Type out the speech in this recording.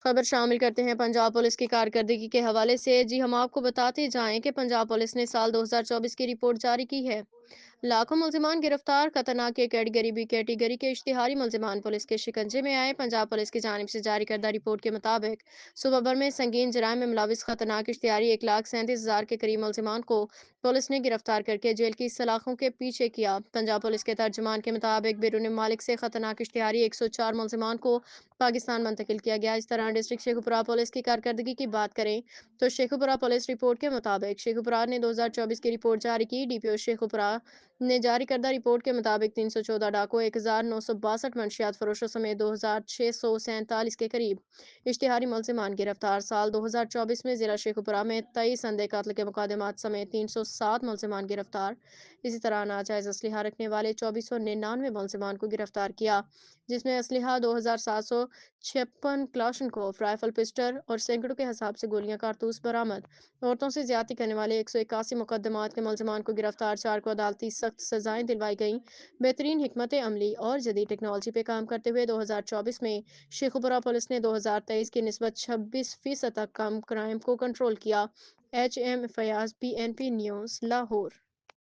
خبر شامل کرتے ہیں پنجاب پولیس کی کارکردگی کے حوالے سے۔ جی ہم آپ کو بتاتے جائیں کہ پنجاب پولیس نے سال 2024 کی رپورٹ جاری کی ہے۔ لاکھوں ملزمان گرفتار، خطرناک کیٹیگری بی کیٹیگری کے اشتہاری ملزمان پولیس کے شکنجے میں آئے۔ پنجاب پولیس کی جانب سے جاری کردہ رپورٹ کے مطابق صوبہ بھر میں سنگین جرائم میں ملوث خطرناک اشتہاری 1,37,000 کے قریب ملزمان کو پولیس نے گرفتار کر کے جیل کی سلاخوں کے پیچھے کیا۔ پنجاب پولیس کے ترجمان کے مطابق بیرون ممالک سے خطرناک اشتہاری 104 ملزمان کو پاکستان منتقل کیا گیا۔ اس طرح ڈسٹرکٹ شیخوپورہ پولیس کی کارکردگی کی بات کریں تو شیخوپورہ پولیس رپورٹ کے مطابق شیخوپورہ نے 2024 کی رپورٹ جاری کی۔ ڈی پی او شیخوپورہ نے جاری کردہ رپورٹ کے مطابق 314 ڈاکوں، 1,962 منشیات فروشوں سمیت 2,647 کے قریب اشتہاری ملزمان گرفتار۔ سال 2024 میں ضلع شیخوپورہ میں 23 اندھے قتل کے مقدمات سمیت 307 ملزمان گرفتار۔ اسی طرح ناجائز اسلحہ رکھنے والے 2,499 ملزمان کو گرفتار کیا، جس میں اسلحہ 2,756 کلاشنکوف رائفل پسٹل اور سینکڑوں کے حساب سے گولیاں کارتوس برآمد۔ عورتوں سے زیادتی کرنے والے 181 مقدمات کے ملزمان کو گرفتار، 4 کو عدالتی سخت سزائیں دلوائی گئیں۔ بہترین حکمت عملی اور جدید ٹیکنالوجی پہ کام کرتے ہوئے 2024 میں شیخوپورہ پولیس نے 2023 کی نسبت 26% تک کم کرائم کو کنٹرول کیا۔ H M Fayyaz, PNP news, Lahore.